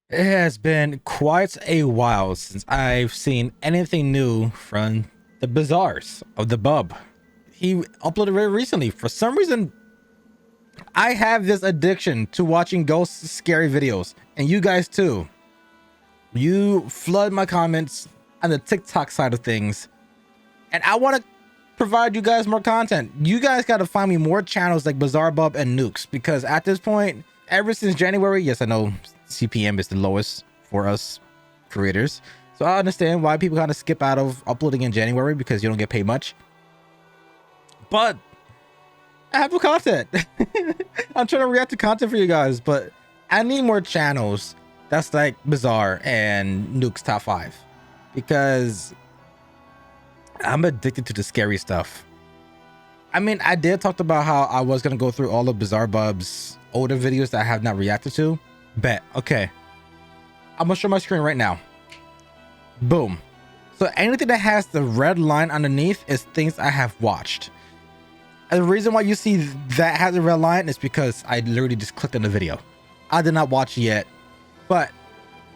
It has been quite a while since I've seen anything new from the Bazaars of the Bub. He uploaded very recently. For some reason, I have this addiction to watching ghost scary videos, and you guys too. You flood my comments on the TikTok side of things, and I want to provide you guys more content. You guys got to find me more channels like Bazaar Bub and Nukes, because at this point, ever since January, yes, I know CPM is the lowest for us creators, so I understand why people kind of skip out of uploading in January, because you don't get paid much. But I have more content. I'm trying to react to content for you guys, but I need more channels that's like Bazaar and Nuke's top 5, because I'm addicted to the scary stuff. I mean, I did talk about how I was gonna go through all of Bazaar Bub's older videos that I have not reacted to. Bet. Okay, I'm gonna show my screen right now. Boom. So anything that has the red line underneath is things I have watched. And the reason why you see that has a red line is because I literally just clicked on the video. I did not watch yet, but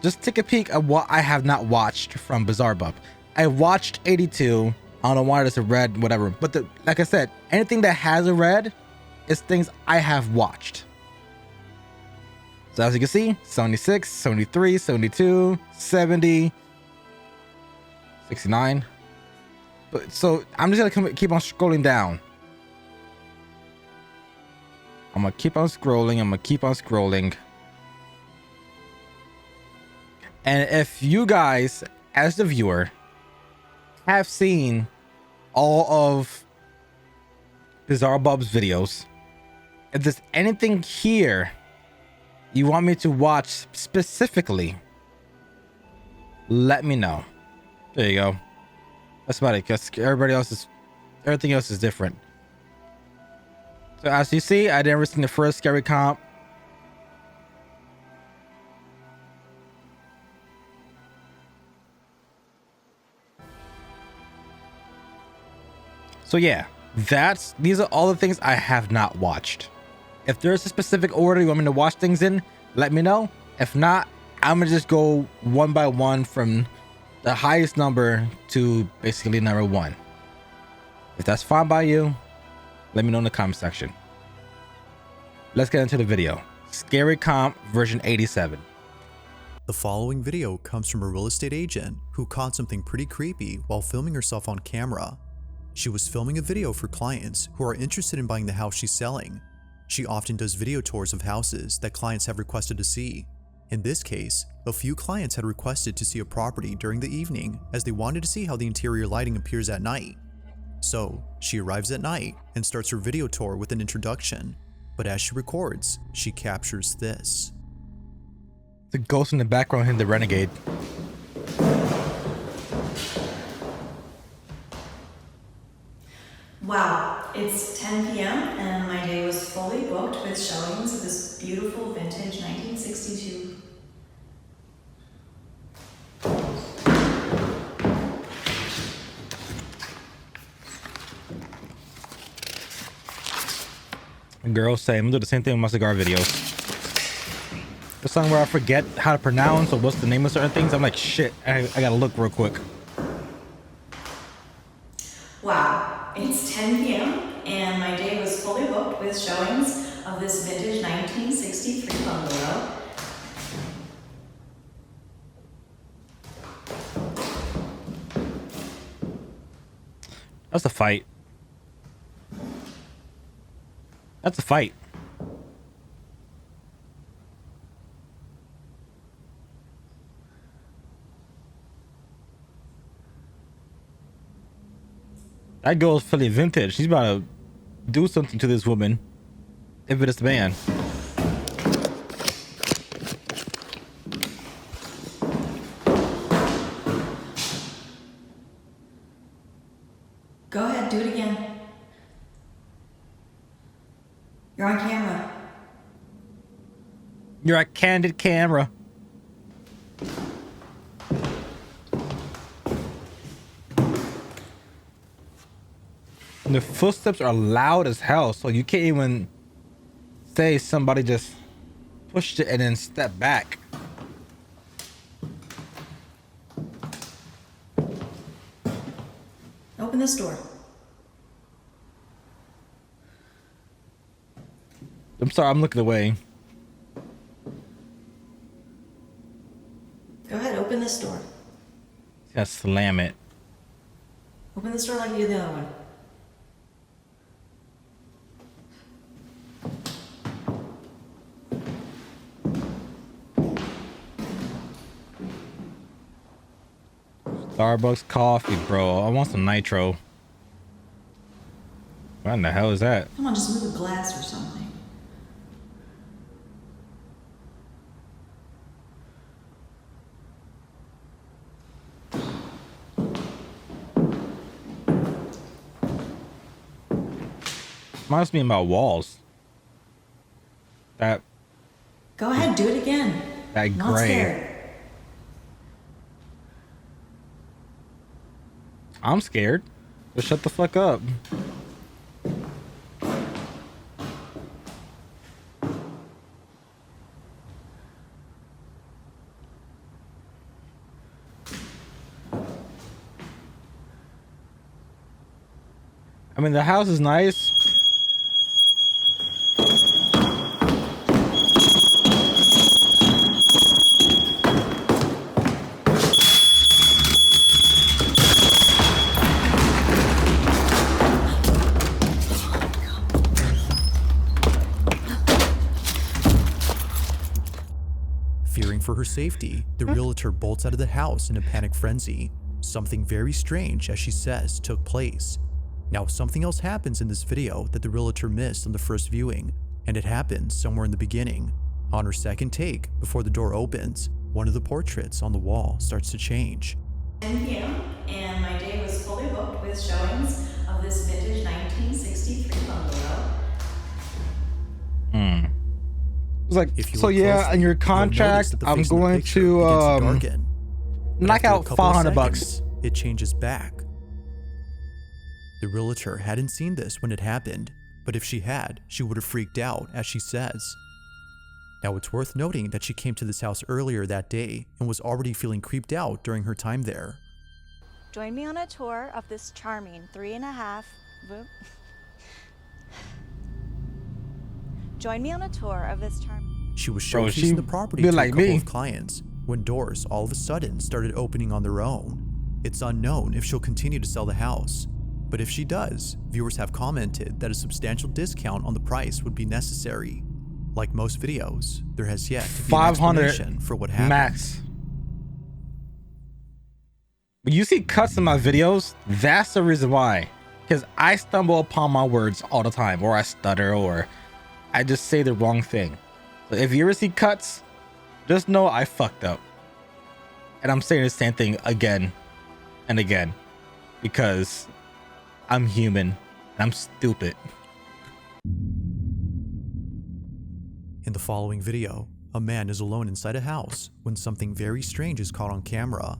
just take a peek at what I have not watched from Bazaar Bub. I watched 82. I don't know why there's a red, whatever. But like I said, anything that has a red is things I have watched. So as you can see, 76, 73, 72, 70, 69. But so I'm just gonna keep on scrolling down. I'm gonna keep on scrolling. And if you guys, as the viewer, have seen all of Bazaar Bub's videos, if there's anything here you want me to watch specifically, let me know. There you go. That's about it, because everything else is different. So as you see, I never seen the first scary comp. So yeah, these are all the things I have not watched. If there's a specific order you want me to watch things in, let me know. If not, I'm gonna just go one by one from the highest number to basically number 1. If that's fine by you, let me know in the comment section. Let's get into the video. Scary Comp version 87. The following video comes from a real estate agent who caught something pretty creepy while filming herself on camera. She was filming a video for clients who are interested in buying the house she's selling. She often does video tours of houses that clients have requested to see. In this case, a few clients had requested to see a property during the evening as they wanted to see how the interior lighting appears at night. So, she arrives at night and starts her video tour with an introduction. But as she records, she captures this. The ghost in the background hit the Renegade. Wow, it's 10 p.m. and my day was fully booked with showings of this beautiful vintage 1962. Girls say I'm gonna do the same thing with my cigar videos. The song where I forget how to pronounce or what's the name of certain things, I'm like, shit, I gotta look real quick. Wow, it's 10 p.m. and my day was fully booked with showings of this vintage 1963 bungalow. That's a fight. That's a fight. That girl is fully vintage. She's about to do something to this woman. If it is the man. Go ahead, do it again. You're on camera. You're a candid camera. And the footsteps are loud as hell, so you can't even say somebody just pushed it and then stepped back. open this door. I'm sorry, I'm looking away. Go ahead, open this door. Yeah, slam it. Open this door like you did the other one. Starbucks coffee, bro. I want some nitro. What in the hell is that? Come on, just move a glass or something. Reminds me about walls. That Go ahead, do it again. that Not gray. scared. I'm scared. Just shut the fuck up. I mean, the house is nice. Fearing for her safety, the realtor bolts out of the house in a panic frenzy. Something very strange, as she says, took place. Now, something else happens in this video that the realtor missed on the first viewing, and it happens somewhere in the beginning. On her second take, before the door opens, one of the portraits on the wall starts to change. 10 p.m. and my day was fully booked with showings of this vintage 1963 bungalow. It's like, If you so look yeah, closely, in your you'll notice contract, that the I'm face in the going picture to begins darken. knock After a out couple of 500 bucks. seconds, it changes back. The realtor hadn't seen this when it happened, but if she had, she would have freaked out, as she says. Now, it's worth noting that she came to this house earlier that day and was already feeling creeped out during her time there. Join me on a tour of this charming 3.5. Join me on a tour of this charming. She was Bro, showcasing she the property be to like a couple me. of clients when doors all of a sudden started opening on their own. It's unknown if she'll continue to sell the house, but if she does, viewers have commented that a substantial discount on the price would be necessary. Like most videos, there has yet to be an 500 explanation for what happened. max. When you see cuts in my videos, that's the reason why. Because I stumble upon my words all the time, or I stutter, or I just say the wrong thing. So if you ever see cuts, just know I fucked up. And I'm saying the same thing again and again. Because I'm human. And I'm stupid. In the following video, a man is alone inside a house when something very strange is caught on camera.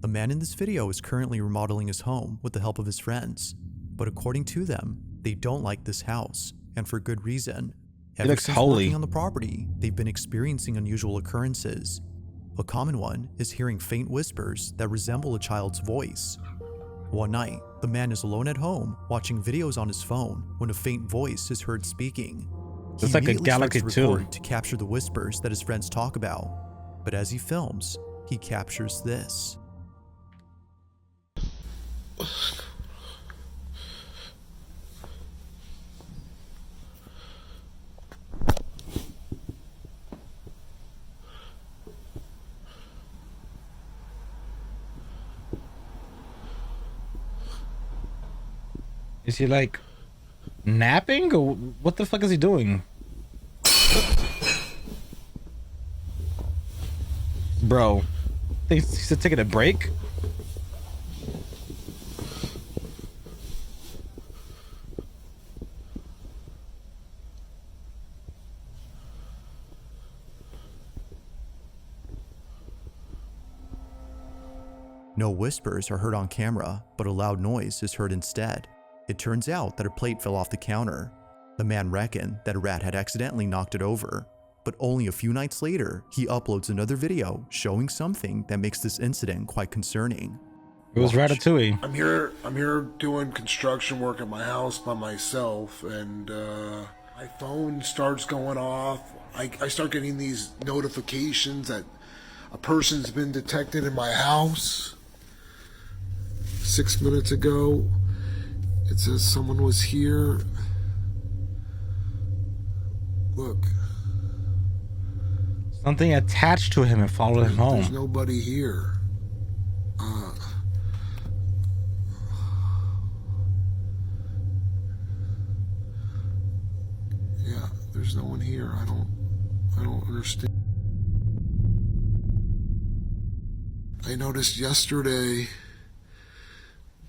The man in this video is currently remodeling his home with the help of his friends, but according to them, they don't like this house, and for good reason. Ever looks since holy. working on the property, they've been experiencing unusual occurrences. A common one is hearing faint whispers that resemble a child's voice. One night, the man is alone at home watching videos on his phone when a faint voice is heard speaking. He It's like a immediately starts Galaxy to 2. record to capture the whispers that his friends talk about, but as he films, he captures this. Is he like napping, or what the fuck is he doing? Bro, think he's taking a break? No whispers are heard on camera, but a loud noise is heard instead. It turns out that a plate fell off the counter. The man reckoned that a rat had accidentally knocked it over, but only a few nights later, he uploads another video showing something that makes this incident quite concerning. It was Watch. Ratatouille. I'm here doing construction work at my house by myself, and my phone starts going off. I start getting these notifications that a person's been detected in my house. 6 minutes ago, it says someone was here. Look, Something attached to him and followed him there's home. nobody here. Yeah, there's no one here. I don't understand. I noticed yesterday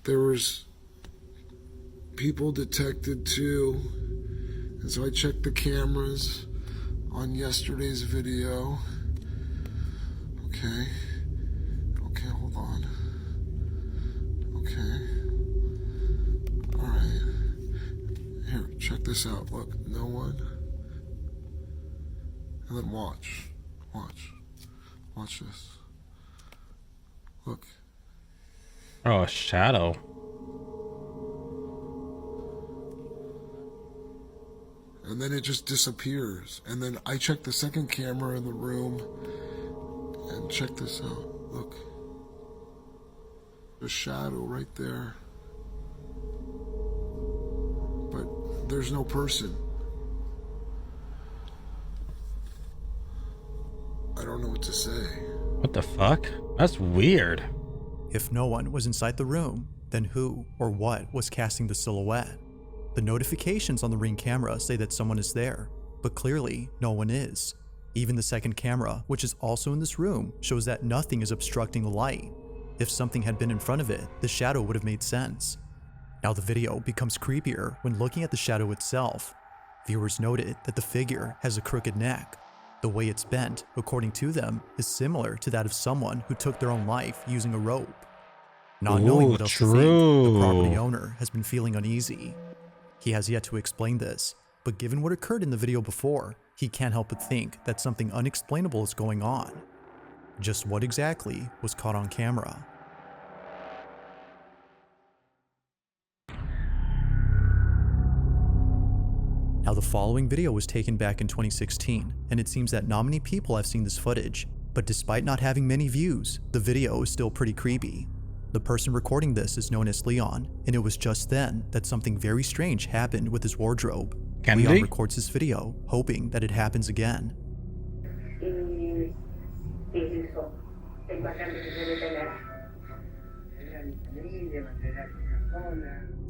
there was people detected too, and so I checked the cameras on yesterday's video. Okay, hold on. Okay, all right. Here, check this out. Look, no one. And then watch this. Look. Oh, a shadow. And then it just disappears. And then I check the second camera in the room and check this out. Look. A shadow right there. But there's no person. I don't know what to say. What the fuck? That's weird. If no one was inside the room, then who or what was casting the silhouette? The notifications on the Ring camera say that someone is there, but clearly no one is. Even the second camera, which is also in this room, shows that nothing is obstructing the light. If something had been in front of it, the shadow would have made sense. Now the video becomes creepier when looking at the shadow itself. Viewers noted that the figure has a crooked neck. The way it's bent, according to them, is similar to that of someone who took their own life using a rope. Not knowing what else to think, the property owner has been feeling uneasy. He has yet to explain this, but given what occurred in the video before, he can't help but think that something unexplainable is going on. Just what exactly was caught on camera? Now the following video was taken back in 2016, and it seems that not many people have seen this footage, but despite not having many views, the video is still pretty creepy. The person recording this is known as Leon, and it was just then that something very strange happened with his wardrobe. Kennedy? Leon records this video, hoping that it happens again.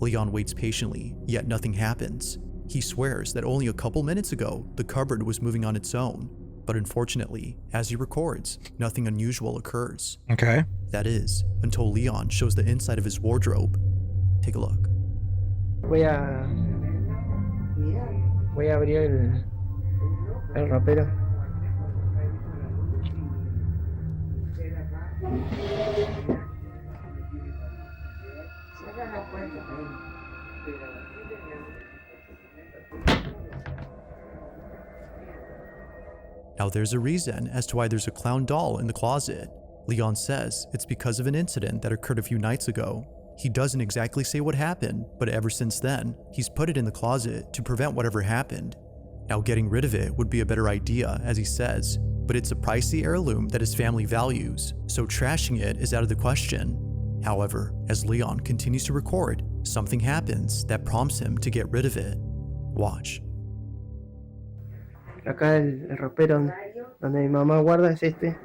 Leon waits patiently, yet nothing happens. He swears that only a couple minutes ago, the cupboard was moving on its own. But unfortunately, as he records, nothing unusual occurs. Okay. That is, until Leon shows the inside of his wardrobe. Take a look. Voy a abrir el ropero. Now there's a reason as to why there's a clown doll in the closet. Leon says it's because of an incident that occurred a few nights ago. He doesn't exactly say what happened, but ever since then, he's put it in the closet to prevent whatever happened. Now getting rid of it would be a better idea, as he says, but it's a pricey heirloom that his family values, so trashing it is out of the question. However, as Leon continues to record, something happens that prompts him to get rid of it. Watch. Acá el ropero donde mi mamá guarda es este.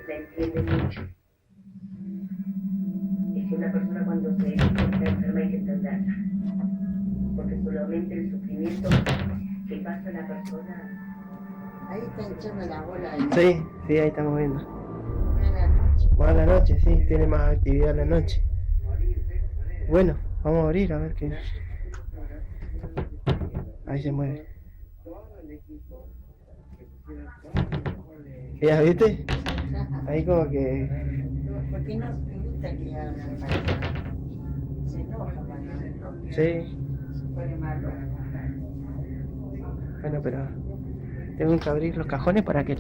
La entiende mucho. Es que una persona cuando se está enferma hay que entenderla. Porque solamente el sufrimiento que pasa a la persona. Ahí está hinchando la bola. Sí, sí, ahí estamos viendo. Buenas noches. Más a la noche, sí, tiene más actividad en la noche. Bueno, vamos a abrir a ver qué. Ahí se mueve. ¿Ya viste? Ahí como que... ¿Por qué no te gusta que hagan para se enoja cuando Sí, se pone malo? bueno, pero tengo que abrir los cajones para que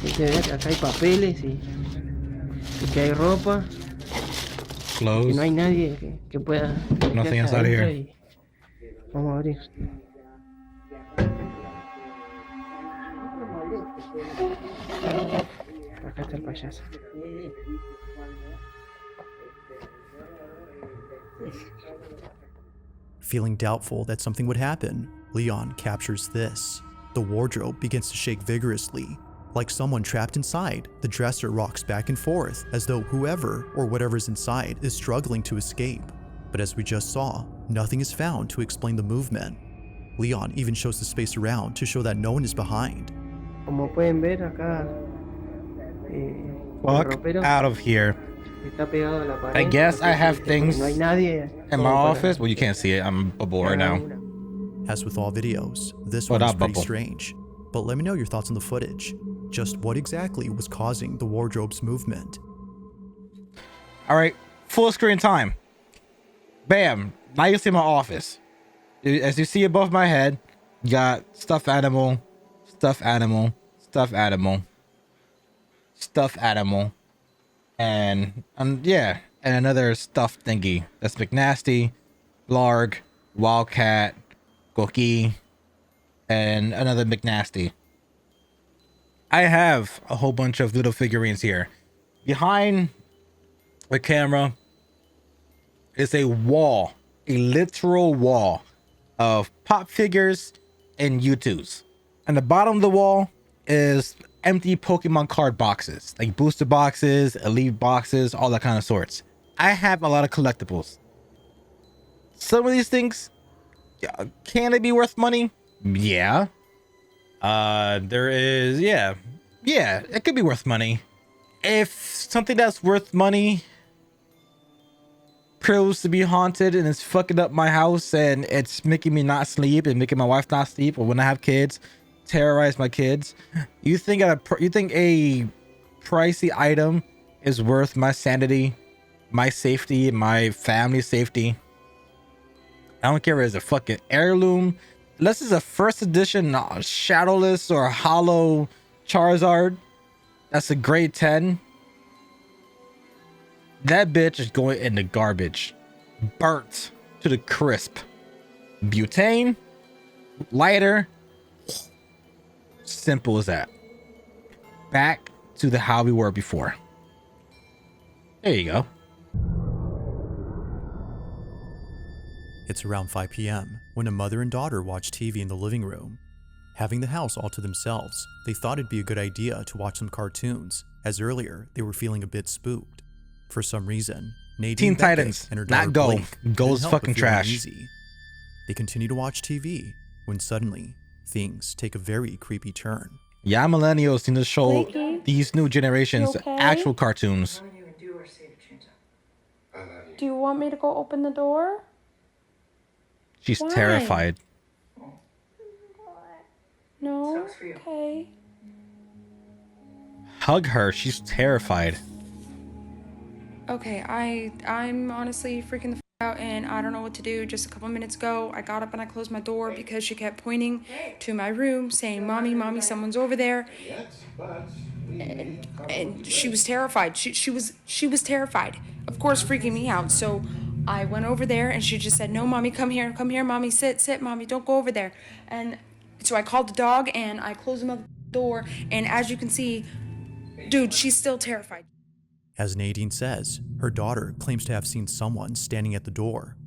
Dice, ver, acá hay papeles y que hay ropa, que Close. no hay nadie que pueda Nothing meterse inside adentro here. y vamos a abrir. Acá está el payaso. Feeling doubtful that something would happen, Leon captures this. The wardrobe begins to shake vigorously. Like someone trapped inside, the dresser rocks back and forth as though whoever or whatever's inside is struggling to escape. But as we just saw, nothing is found to explain the movement. Leon even shows the space around to show that no one is behind. Como pueden ver acá, el Fuck ropero out of here. está pegado a la pared. I guess no I sé have si things no hay nadie in my como para office. Well, you can't see it. I'm bubble right cada now. una. As with all videos, this What one is up, pretty Bubble? strange. But let me know your thoughts on the footage. Just what exactly was causing the wardrobe's movement? All right, full screen time. Bam. Now you see my office. As you see above my head, you got stuffed animal, stuffed animal, stuffed animal, stuffed animal, and yeah, and another stuffed thingy. That's McNasty, Larg, Wildcat, Cookie, and another McNasty. I have a whole bunch of little figurines here. Behind the camera is a wall, a literal wall of pop figures and U2s. And the bottom of the wall is empty Pokemon card boxes, like booster boxes, elite boxes, all that kind of sorts. I have a lot of collectibles. Some of these things, can they be worth money? Yeah. There is, yeah, it could be worth money. If something that's worth money proves to be haunted and it's fucking up my house and it's making me not sleep and making my wife not sleep, or when I have kids, terrorize my kids, you think a pricey item is worth my sanity, my safety, my family's safety? I don't care if it's a fucking heirloom. Unless it's a first edition shadowless or hollow Charizard, that's a grade 10. That bitch is going in the garbage. Burnt to the crisp. Butane, lighter. Simple as that. Back to how we were before. There you go. It's around 5 p.m. when a mother and daughter watch TV in the living room. Having the house all to themselves, they thought it'd be a good idea to watch some cartoons, as earlier they were feeling a bit spooked. For some reason, Nadine Teen Beckett Titans, and her daughter not Go. Blake couldn't Go's help fucking but feel trash. uneasy. They continue to watch TV when suddenly things take a very creepy turn. Yeah, millennials need to show Blakey? these new generations You okay? actual cartoons. Do you want me to go open the door? She's Why? terrified. No? Okay. Hug her. She's terrified. Okay, I'm honestly freaking the out and I don't know what to do. Just a couple minutes ago, I got up and I closed my door because she kept pointing to my room saying, "Mommy, mommy, someone's over there." And she was terrified. She was terrified. Of course, freaking me out. So I went over there and she just said, "No, mommy, come here, mommy, sit, mommy, don't go over there." And so I called the dog and I closed the door, and as you can see, dude, she's still terrified. As Nadine says, her daughter claims to have seen someone standing at the door.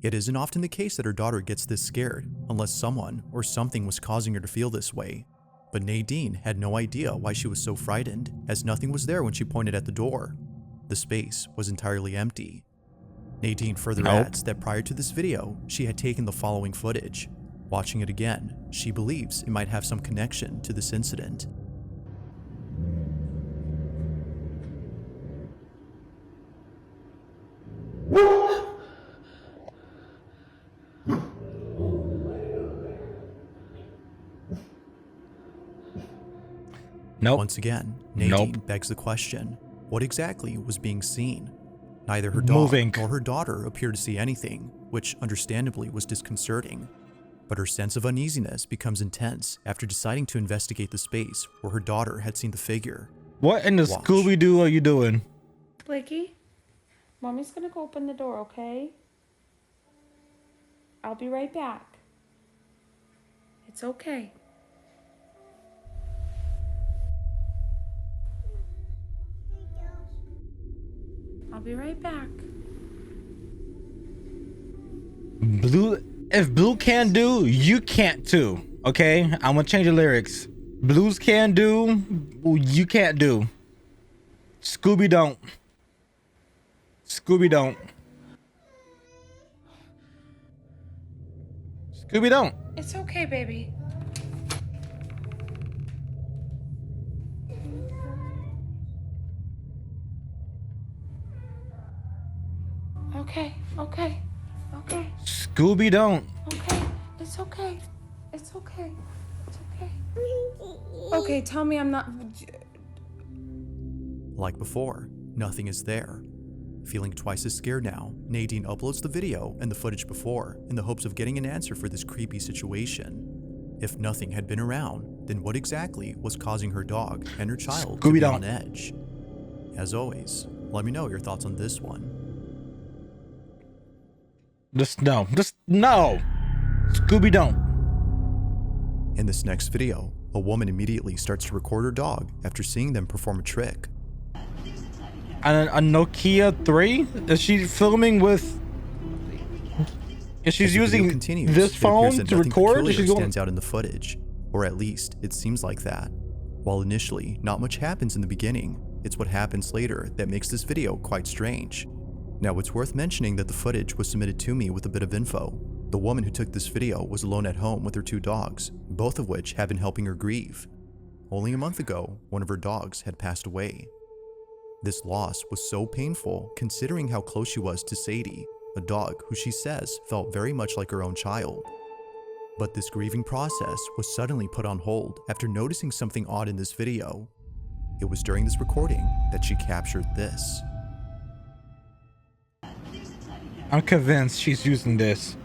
It isn't often the case that her daughter gets this scared, unless someone or something was causing her to feel this way. But Nadine had no idea why she was so frightened, as nothing was there when she pointed at the door. The space was entirely empty. Nadine further adds that prior to this video, she had taken the following footage. Watching it again, she believes it might have some connection to this incident. Nope. Once again, Nadine begs the question, what exactly was being seen? Neither her dog Moving. nor her daughter appear to see anything, which understandably was disconcerting. But her sense of uneasiness becomes intense after deciding to investigate the space where her daughter had seen the figure. What in the Watch. Scooby-Doo are you doing? Blakey, Mommy's gonna go open the door, okay? I'll be right back. It's okay. I'll be right back. Blue, if Blue can do, you can't too. Okay, I'm gonna change the lyrics. Blues can do, you can't do. Scooby don't. Scooby don't. Scooby don't. It's okay, baby. Okay, okay, okay, Scooby don't. okay. It's okay. It's okay. It's okay. Okay, tell me I'm not. Like before, nothing is there. Feeling twice as scared now, Nadine uploads the video and the footage before in the hopes of getting an answer for this creepy situation. If nothing had been around, then what exactly was causing her dog and her child to be on edge? As always, let me know your thoughts on this one. Just no. Scooby don't. In this next video, a woman immediately starts to record her dog after seeing them perform a trick. And a Nokia 3? Is she filming with? Is she's using this phone to record? She's stands out in the footage, or at least it seems like that. While initially not much happens in the beginning, it's what happens later that makes this video quite strange. Now it's worth mentioning that the footage was submitted to me with a bit of info. The woman who took this video was alone at home with her 2 dogs, both of which have been helping her grieve. Only a month ago, one of her dogs had passed away. This loss was so painful considering how close she was to Sadie, a dog who she says felt very much like her own child. But this grieving process was suddenly put on hold after noticing something odd in this video. It was during this recording that she captured this. I'm convinced she's using this.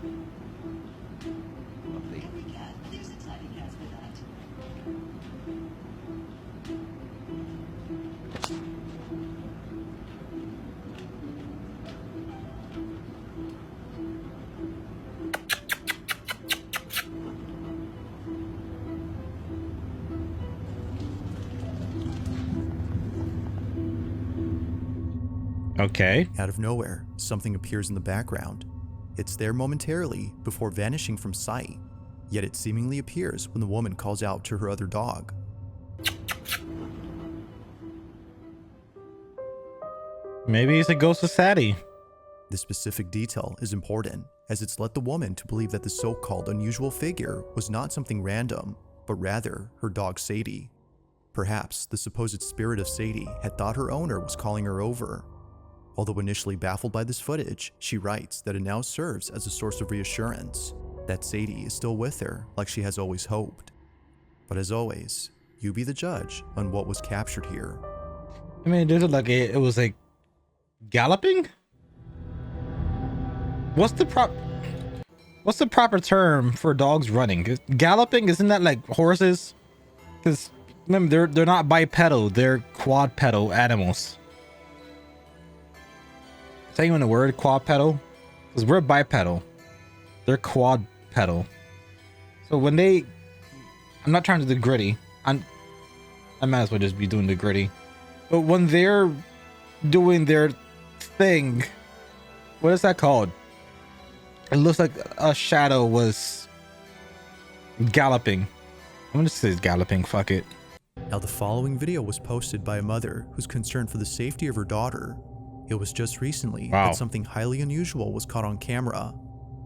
Okay. Out of nowhere, something appears in the background. It's there momentarily before vanishing from sight, yet it seemingly appears when the woman calls out to her other dog. Maybe it's a ghost of Sadie. This specific detail is important, as it's led the woman to believe that the so-called unusual figure was not something random, but rather her dog Sadie. Perhaps the supposed spirit of Sadie had thought her owner was calling her over. Although initially baffled by this footage, she writes that it now serves as a source of reassurance, that Sadie is still with her like she has always hoped. But as always, you be the judge on what was captured here. I mean, it like it was like galloping. What's the proper term for dogs running? Galloping, isn't that like horses? Because remember, they're not bipedal, they're quadpedal animals. Is that even a word, quadpedal? Because we're bipedal, they're quadpedal. So when they, I'm not trying to do gritty. I might as well just be doing the gritty. But when they're doing their thing, what is that called? It looks like a shadow was galloping. I'm gonna say it's galloping, fuck it. Now the following video was posted by a mother who's concerned for the safety of her daughter. It was just recently that something highly unusual was caught on camera.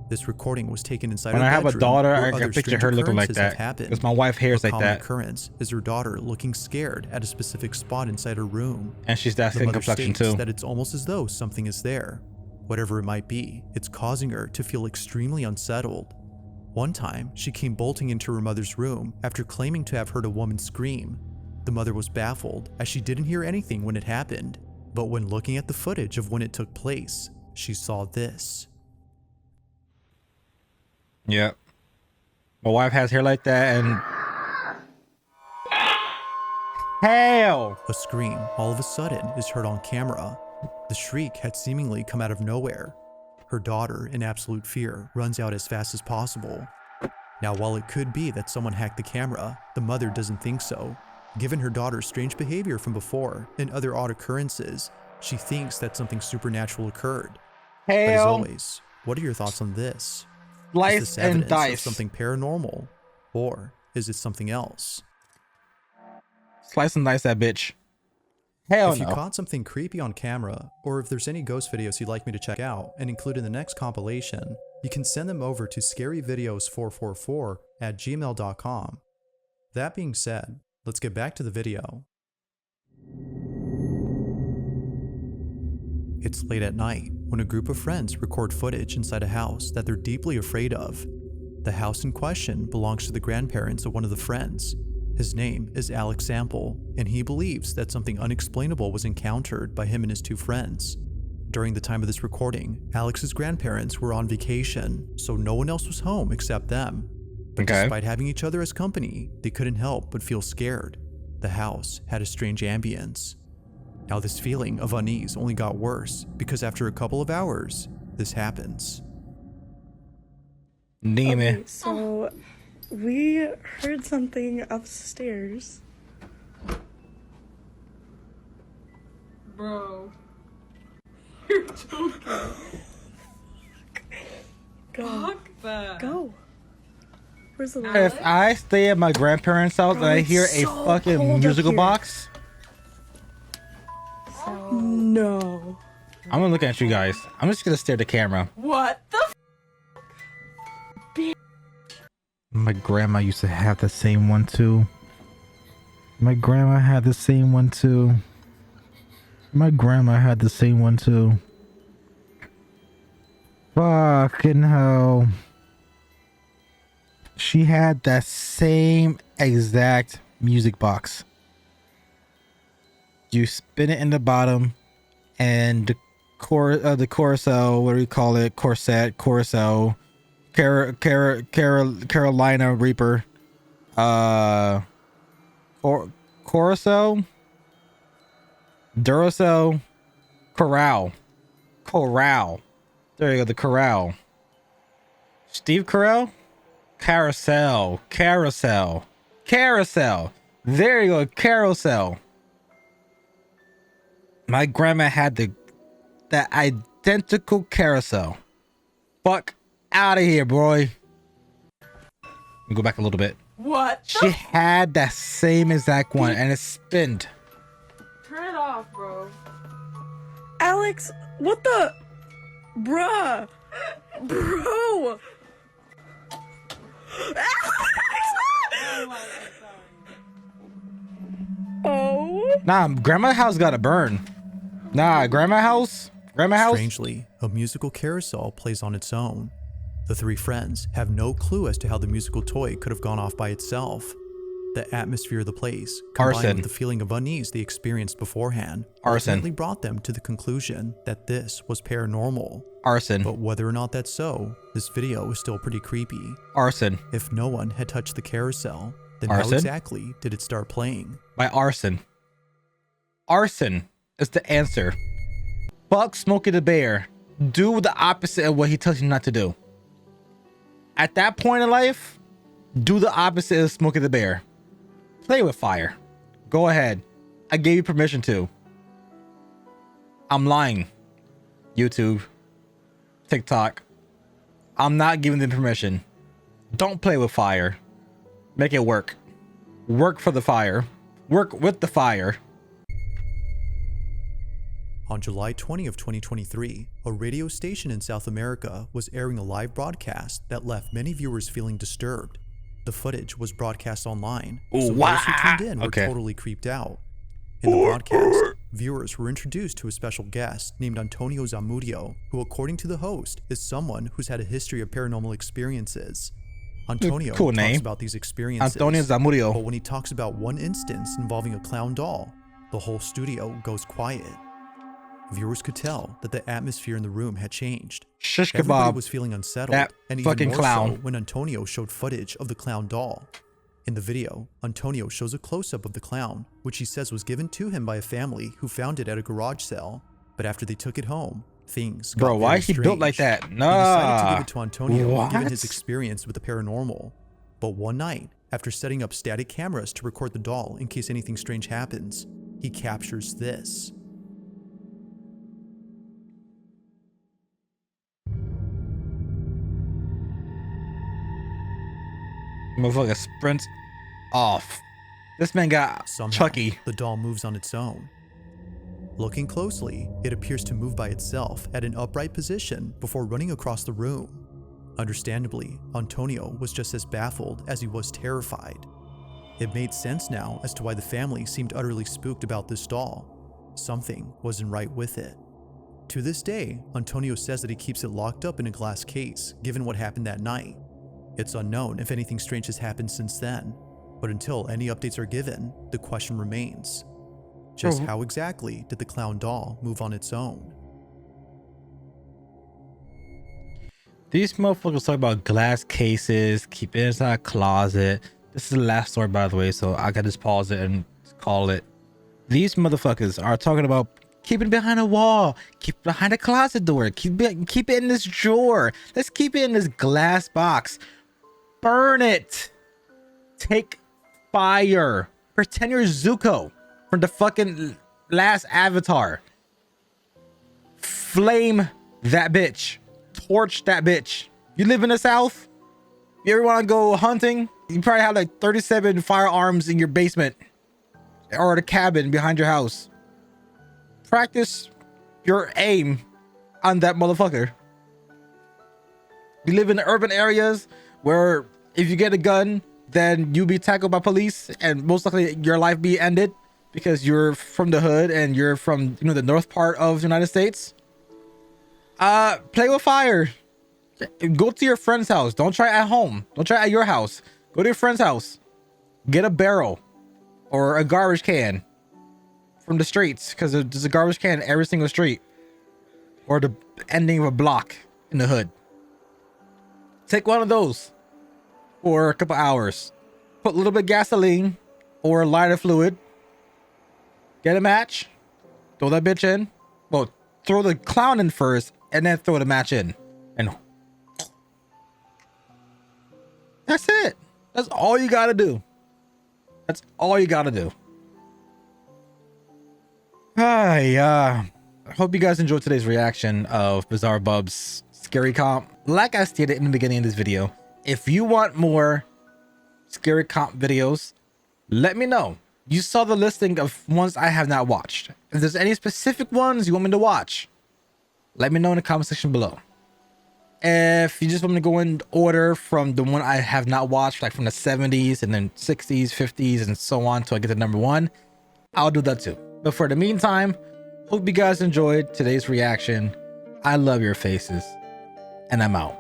This recording was taken inside when her I have a bedroom, daughter, where I can other picture strange her looking like occurrences have that. happened. Because my wife hair's A like common that. occurrence is her daughter looking scared at a specific spot inside her room. And she's that The skin mother complexion states too. that it's almost as though something is there. Whatever it might be, it's causing her to feel extremely unsettled. One time, she came bolting into her mother's room after claiming to have heard a woman scream. The mother was baffled as she didn't hear anything when it happened, but when looking at the footage of when it took place, she saw this. Yeah. My wife has hair like that, and hell, A scream all of a sudden is heard on camera. The shriek had seemingly come out of nowhere. Her daughter, in absolute fear, runs out as fast as possible. Now, while it could be that someone hacked the camera, the mother doesn't think so. Given her daughter's strange behavior from before and other odd occurrences, she thinks that something supernatural occurred. But as hell, always, what are your thoughts on this? Is slice this and evidence of dice. something paranormal, or is it something else? Slice and dice that bitch. Hell If you no. caught something creepy on camera, or if there's any ghost videos you'd like me to check out and include in the next compilation, you can send them over to scaryvideos444@gmail.com. That being said, let's get back to the video. It's late at night when a group of friends record footage inside a house that they're deeply afraid of. The house in question belongs to the grandparents of one of the friends. His name is Alex Sample, and he believes that something unexplainable was encountered by him and his two friends. During the time of this recording, Alex's grandparents were on vacation, so no one else was home except them. But Okay. despite having each other as company, they couldn't help but feel scared. The house had a strange ambience. Now this feeling of unease only got worse because after a couple of hours, this happens. Demon. Okay, so we heard something upstairs. Bro. You're joking. Go. Fuck that. Go. Where's the If I stay at my grandparents' house and Bro, I hear it's a so cold fucking up musical here. box, No. I'm gonna look at you guys. I'm just gonna stare at the camera. What the My grandma used to have the same one too. My grandma had the same one too. My grandma had the same one too. Fucking hell. She had that same exact music box. You spin it in the bottom, and the carousel, what do we call it? Carousel, Carolina Reaper, Carousel, Duracell, Corral. There you go, the Corral. Steve Carell? Carousel. There you go, Carousel. My grandma had that identical carousel. Fuck out of here, boy. Let me go back a little bit. What? She had that same exact one, and it spinned. Turn it off, bro. Alex, what the? Bruh. Bro. Oh. Nah, grandma house gotta burn. Nah, grandma house. Strangely, a musical carousel plays on its own. The three friends have no clue as to how the musical toy could have gone off by itself. The atmosphere of the place, combined Arson. with the feeling of unease they experienced beforehand, Arson. ultimately brought them to the conclusion that this was paranormal. Arson. But whether or not that's so, this video is still pretty creepy. Arson. If no one had touched the carousel, then how Arson? exactly did it start playing? By arson. Arson is the answer. Fuck Smokey the Bear. Do the opposite of what he tells you not to do. At that point in life, do the opposite of Smokey the Bear. Play with fire. Go ahead. I gave you permission to. I'm lying. YouTube. TikTok. I'm not giving them permission. Don't play with fire. Make it work. Work for the fire. Work with the fire. On July 20 of 2023, a radio station in South America was airing a live broadcast that left many viewers feeling disturbed. The footage was broadcast online, so those who tuned in were totally creeped out. In the broadcast, viewers were introduced to a special guest named Antonio Zamudio, who according to the host is someone who's had a history of paranormal experiences. Antonio Cool talks name. about these experiences, Antonio Zamudio. but when he talks about one instance involving a clown doll, the whole studio goes quiet. Viewers could tell that the atmosphere in the room had changed. Shish Everybody kebab. was feeling unsettled, That and even fucking more clown. so when Antonio showed footage of the clown doll. In the video, Antonio shows a close-up of the clown, which he says was given to him by a family who found it at a garage sale. But after they took it home, things got Bro, why very is he built like strange. that? He decided to Nah. give it to Antonio, given his What? experience with the paranormal. But one night, after setting up static cameras to record the doll in case anything strange happens, he captures this. Motherfucker sprints off. This man got Somehow, Chucky. the doll moves on its own. Looking closely, it appears to move by itself at an upright position before running across the room. Understandably, Antonio was just as baffled as he was terrified. It made sense now as to why the family seemed utterly spooked about this doll. Something wasn't right with it. To this day, Antonio says that he keeps it locked up in a glass case, given what happened that night. It's unknown if anything strange has happened since then, but until any updates are given, the question remains. Just how exactly did the clown doll move on its own? These motherfuckers talk about glass cases, keep it inside a closet. This is the last story, by the way, so I gotta just pause it and call it. These motherfuckers are talking about keep it behind a wall, keep it behind a closet door, keep it in this drawer. Let's keep it in this glass box. Burn it. Take fire. Pretend you're Zuko from the fucking last Avatar. Flame that bitch. Torch that bitch. You live in the South? You ever want to go hunting? You probably have like 37 firearms in your basement or the cabin behind your house. Practice your aim on that motherfucker. You live in urban areas where if you get a gun, then you'll be tackled by police and most likely your life be ended because you're from the hood and you're from, you know, the north part of the United States. Play with fire. Go to your friend's house. Don't try at home. Don't try at your house. Go to your friend's house. Get a barrel or a garbage can from the streets, because there's a garbage can in every single street or the ending of a block in the hood. Take one of those for a couple hours. Put a little bit of gasoline or lighter fluid. Get a match. Throw that bitch in. Well, throw the clown in first and then throw the match in. And that's it. That's all you gotta do. That's all you gotta do. I hope you guys enjoyed today's reaction of Bizarre Bub's Scary Comp. Like I stated in the beginning of this video, if you want more Scary Comp videos, let me know. You saw the listing of ones I have not watched. If there's any specific ones you want me to watch, let me know in the comment section below. If you just want me to go in order from the one I have not watched, like from the 70s and then 60s, 50s, and so on until I get to number one, I'll do that too. But for the meantime, hope you guys enjoyed today's reaction. I love your faces, and I'm out.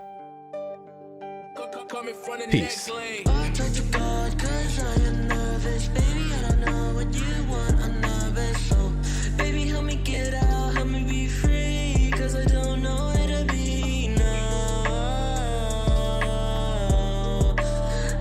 Peace.